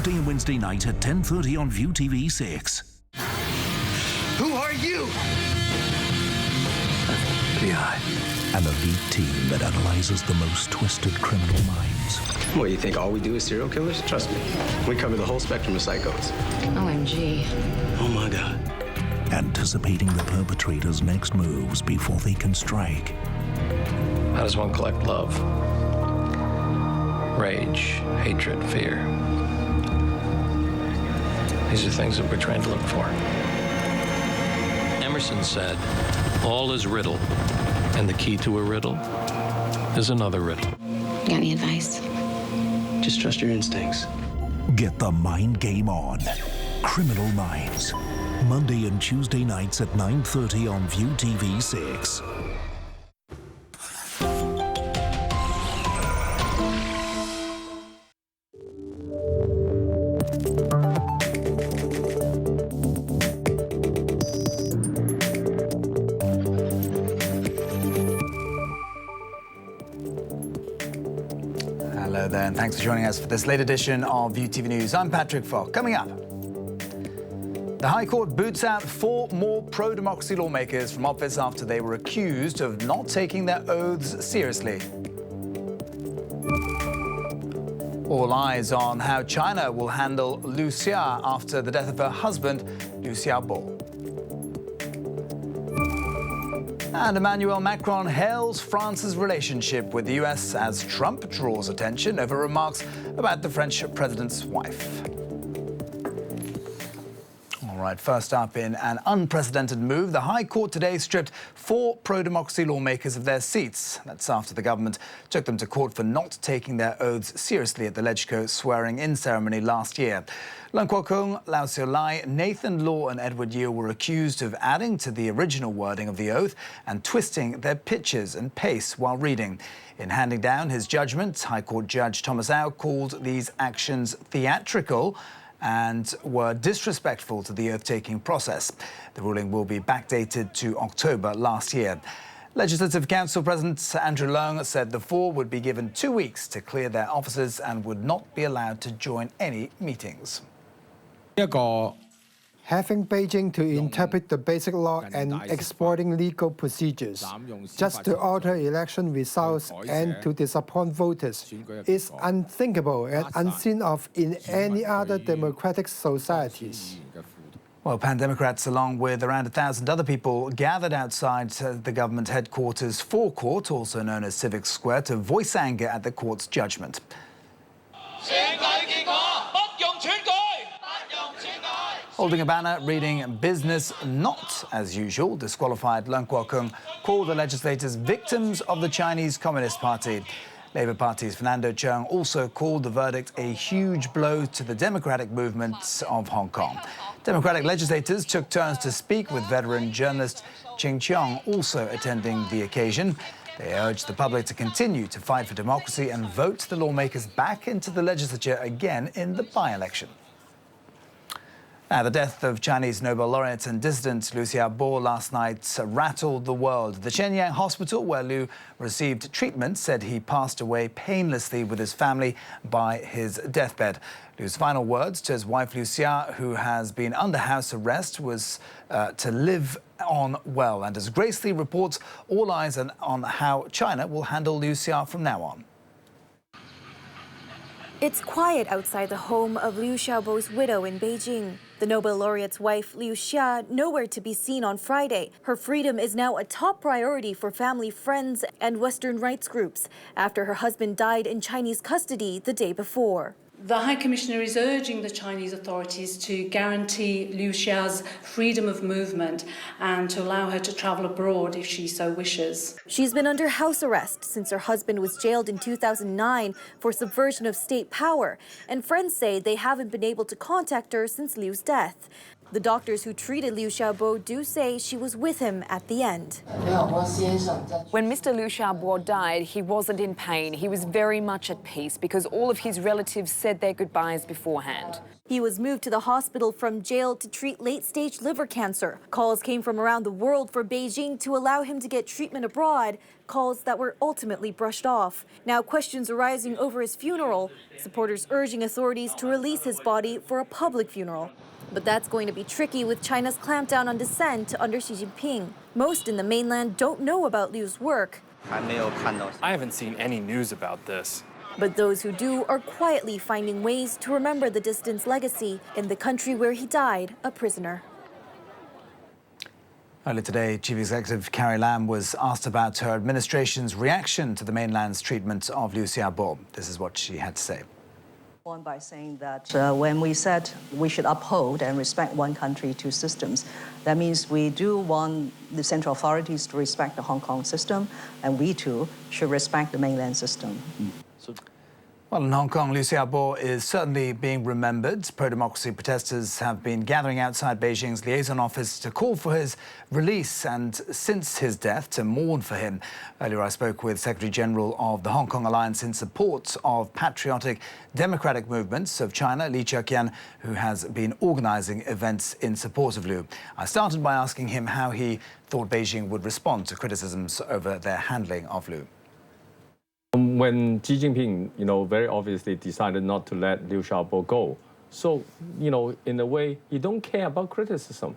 Tuesday and Wednesday night at 10:30 on ViuTVSix. Who are you? FBI. An elite team that analyzes the most twisted criminal minds. What, you think all we do is serial killers? Trust me, we cover the whole spectrum of psychos. OMG. Oh my God. Anticipating the perpetrator's next moves before they can strike. How does one collect love? Rage, hatred, fear. These are things that we're trained to look for. Emerson said, all is riddle, and the key to a riddle is another riddle. Got any advice? Just trust your instincts. Get the mind game on. Criminal Minds. Monday and Tuesday nights at 9:30 on ViuTV6. Hello there, and thanks for joining us for this late edition of ViuTV News. I'm Patrick Fogg. Coming up, the High Court boots out 4 more pro-democracy lawmakers from office after they were accused of not taking their oaths seriously. All eyes on how China will handle Liu Xia after the death of her husband, Liu Xiaobo. And Emmanuel Macron hails France's relationship with the US as Trump draws attention over remarks about the French president's wife. All right, first up, in an unprecedented move, the High Court today stripped 4 pro-democracy lawmakers of their seats. That's after the government took them to court for not taking their oaths seriously at the LegCo swearing-in ceremony last year. Leung Kwo-Kung, Lau Siu-lai, Nathan Law and Edward Yiu were accused of adding to the original wording of the oath and twisting their pitches and pace while reading. In handing down his judgment, High Court Judge Thomas Au called these actions theatrical and were disrespectful to the oath-taking process. The ruling will be backdated to October last year. Legislative Council President Andrew Leung said the 4 would be given 2 weeks to clear their offices and would not be allowed to join any meetings. Having Beijing to interpret the basic law and exporting legal procedures just to alter election results and to disappoint voters is unthinkable and unseen of in any other democratic societies. Well, Pan-Democrats, along with around 1,000 other people, gathered outside the government headquarters forecourt, also known as Civic Square, to voice anger at the court's judgment. Holding a banner reading "Business not as usual," disqualified Leung Kwo-Kung called the legislators victims of the Chinese Communist Party. Labour Party's Fernando Cheung also called the verdict a huge blow to the democratic movement of Hong Kong. Democratic legislators took turns to speak, with veteran journalist Ching Cheong also attending the occasion. They urged the public to continue to fight for democracy and vote the lawmakers back into the legislature again in the by-election. Now, the death of Chinese Nobel laureate and dissident Liu Xiaobo last night rattled the world. The Shenyang hospital where Liu received treatment said he passed away painlessly with his family by his deathbed. Liu's final words to his wife Liu Xia, who has been under house arrest, was to live on well. And as Grace Lee reports, all eyes are on how China will handle Liu Xia from now on. It's quiet outside the home of Liu Xiaobo's widow in Beijing. The Nobel laureate's wife, Liu Xia, nowhere to be seen on Friday. Her freedom is now a top priority for family, friends, and Western rights groups after her husband died in Chinese custody the day before. The High Commissioner is urging the Chinese authorities to guarantee Liu Xia's freedom of movement and to allow her to travel abroad if she so wishes. She's been under house arrest since her husband was jailed in 2009 for subversion of state power, and friends say they haven't been able to contact her since Liu's death. The doctors who treated Liu Xiaobo do say she was with him at the end. When Mr. Liu Xiaobo died, he wasn't in pain. He was very much at peace because all of his relatives said their goodbyes beforehand. He was moved to the hospital from jail to treat late-stage liver cancer. Calls came from around the world for Beijing to allow him to get treatment abroad, calls that were ultimately brushed off. Now questions are rising over his funeral, supporters urging authorities to release his body for a public funeral. But that's going to be tricky with China's clampdown on dissent under Xi Jinping. Most in the mainland don't know about Liu's work. I haven't seen any news about this. But those who do are quietly finding ways to remember the dissident's legacy in the country where he died a prisoner. Earlier today, Chief Executive Carrie Lam was asked about her administration's reaction to the mainland's treatment of Liu Xiaobo. This is what she had to say. By saying that when we said we should uphold and respect one country, two systems, that means we do want the central authorities to respect the Hong Kong system, and we too should respect the mainland system. Well, in Hong Kong, Liu Xiaobo is certainly being remembered. Pro-democracy protesters have been gathering outside Beijing's liaison office to call for his release and, since his death, to mourn for him. Earlier, I spoke with Secretary-General of the Hong Kong Alliance in support of patriotic democratic movements of China, Li Keqian, who has been organising events in support of Liu. I started by asking him how he thought Beijing would respond to criticisms over their handling of Liu. When Xi Jinping, very obviously decided not to let Liu Xiaobo go, so, in a way, you don't care about criticism.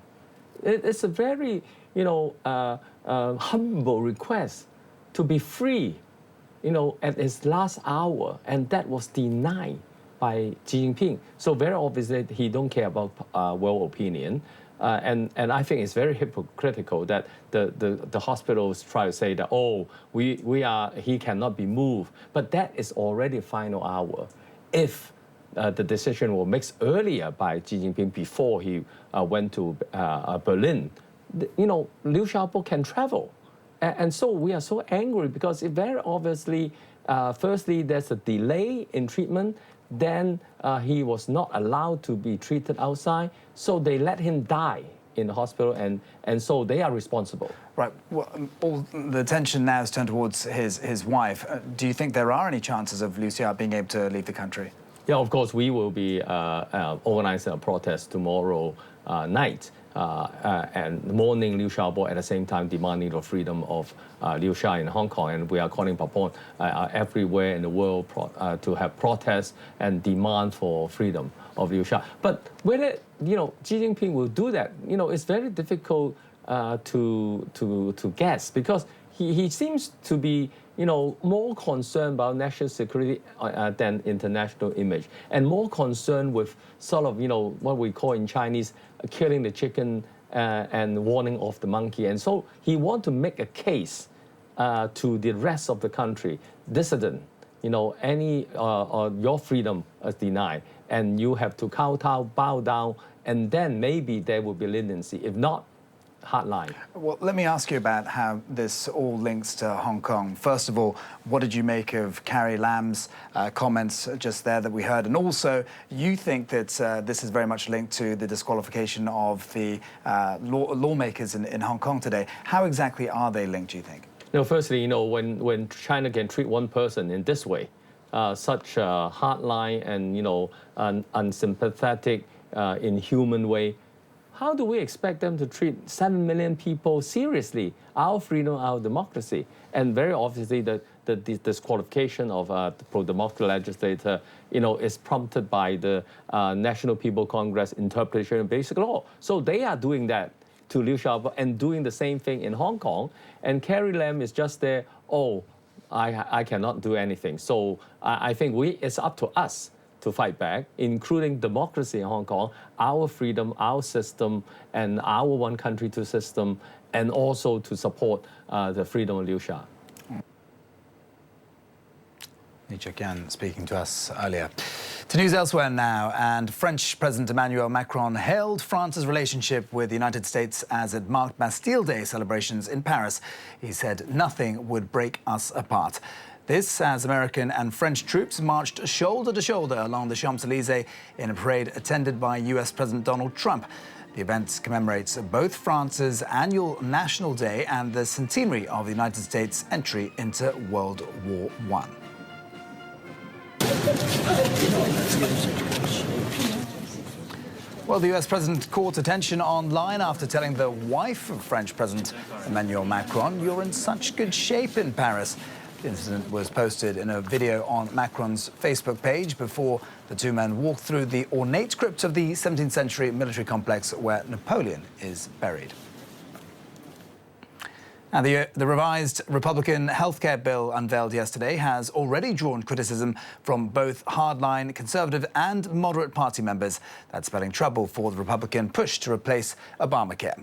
It's a very, humble request to be free, at his last hour, and that was denied by Xi Jinping. So very obviously, he don't care about world opinion. And I think it's very hypocritical that the hospitals try to say that, he cannot be moved. But that is already final hour. If the decision was made earlier by Xi Jinping before he went to Berlin, Liu Xiaobo can travel. And so we are so angry because it very obviously, firstly, there's a delay in treatment. Then he was not allowed to be treated outside, so they let him die in the hospital, and so they are responsible. Right. Well, all the attention now is turned towards his wife. Do you think there are any chances of Liu Xia being able to leave the country? Yeah, of course, we will be organizing a protest tomorrow night. And mourning Liu Xiaobo at the same time demanding the freedom of Liu Xia in Hong Kong. And we are calling upon everywhere in the world to have protests and demand for freedom of Liu Xia. But whether, Xi Jinping will do that, it's very difficult to guess, because he seems to be more concerned about national security than international image, and more concerned with sort of, what we call in Chinese, killing the chicken and warning off the monkey. And so he wants to make a case to the rest of the country, dissident, your freedom is denied, and you have to kowtow, bow down, and then maybe there will be leniency. If not, hardline. Well, let me ask you about how this all links to Hong Kong. First of all, what did you make of Carrie Lam's comments just there that we heard? And also, you think that this is very much linked to the disqualification of the lawmakers in Hong Kong today. How exactly are they linked, do you think? Firstly, when China can treat one person in this way, such a hardline and unsympathetic, inhuman way, how do we expect them to treat 7 million people seriously? Our freedom, our democracy. And very obviously, the disqualification of the pro-democracy legislator, is prompted by the National People Congress interpretation of basic law. So they are doing that to Liu Xiaobo and doing the same thing in Hong Kong. And Carrie Lam is just there, I cannot do anything. So I think it's up to us to fight back, including democracy in Hong Kong, our freedom, our system, and our one country, two system, and also to support the freedom of Liu Xia. Li Keqian speaking to us earlier. To news elsewhere now, and French President Emmanuel Macron hailed France's relationship with the United States as it marked Bastille Day celebrations in Paris. He said nothing would break us apart. This as American and French troops marched shoulder to shoulder along the Champs-Élysées in a parade attended by US President Donald Trump. The event commemorates both France's annual National Day and the centenary of the United States' entry into World War I. Well, the US president caught attention online after telling the wife of French President Emmanuel Macron, "You're in such good shape in Paris." The incident was posted in a video on Macron's Facebook page before the two men walked through the ornate crypt of the 17th century military complex where Napoleon is buried. And the revised Republican healthcare bill unveiled yesterday has already drawn criticism from both hardline Conservative and moderate party members. That's spelling trouble for the Republican push to replace Obamacare.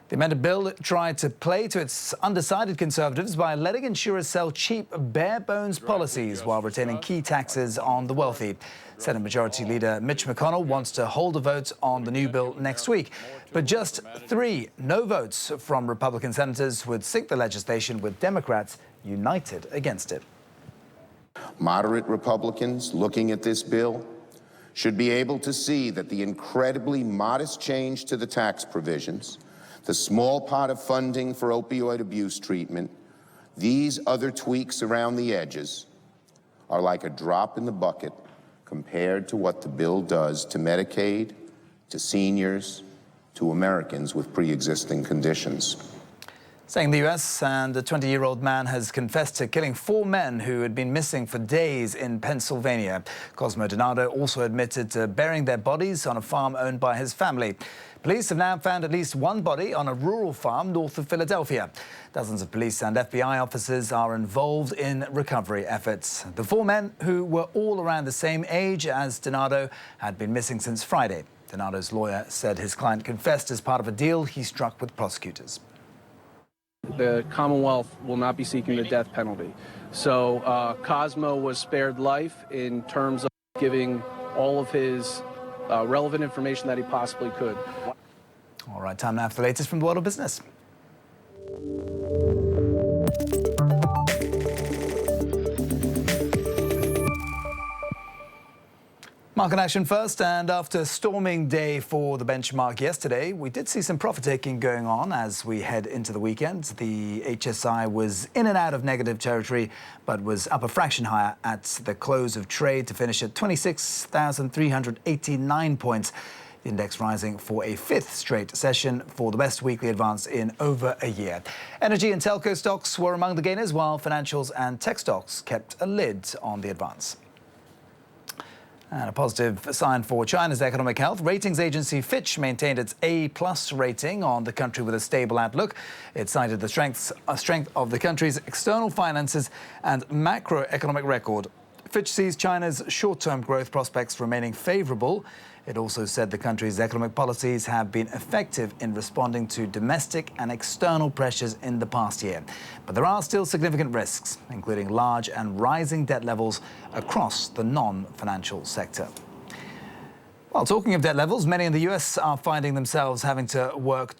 The amended bill tried to play to its undecided Conservatives by letting insurers sell cheap, bare-bones policies while retaining key taxes on the wealthy. Senate Majority Leader Mitch McConnell wants to hold a vote on the new bill next week. But just 3 no votes from Republican senators would sink the legislation, with Democrats united against it. Moderate Republicans looking at this bill should be able to see that the incredibly modest change to the tax provisions, the small pot of funding for opioid abuse treatment, these other tweaks around the edges are like a drop in the bucket compared to what the bill does to Medicaid, to seniors, to Americans with pre-existing conditions. Saying the US, and a 20-year-old man has confessed to killing 4 men who had been missing for days in Pennsylvania. Cosmo Donato also admitted to burying their bodies on a farm owned by his family. Police have now found at least 1 body on a rural farm north of Philadelphia. Dozens of police and FBI officers are involved in recovery efforts. The 4 men, who were all around the same age as Donato, had been missing since Friday. Donato's lawyer said his client confessed as part of a deal he struck with prosecutors. The Commonwealth will not be seeking the death penalty. So Cosmo was spared life in terms of giving all of his relevant information that he possibly could. All right, time now for the latest from the world of business. Market action first, and after a storming day for the benchmark yesterday, we did see some profit-taking going on as we head into the weekend. The HSI was in and out of negative territory, but was up a fraction higher at the close of trade to finish at 26,389 points. The index rising for a 5th straight session for the best weekly advance in over a year. Energy and telco stocks were among the gainers, while financials and tech stocks kept a lid on the advance. And a positive sign for China's economic health. Ratings agency Fitch maintained its A+ rating on the country with a stable outlook. It cited the strength of the country's external finances and macroeconomic record. Fitch sees China's short-term growth prospects remaining favorable. It also said the country's economic policies have been effective in responding to domestic and external pressures in the past year. But there are still significant risks, including large and rising debt levels across the non-financial sector. Well, talking of debt levels, many in the US are finding themselves having to work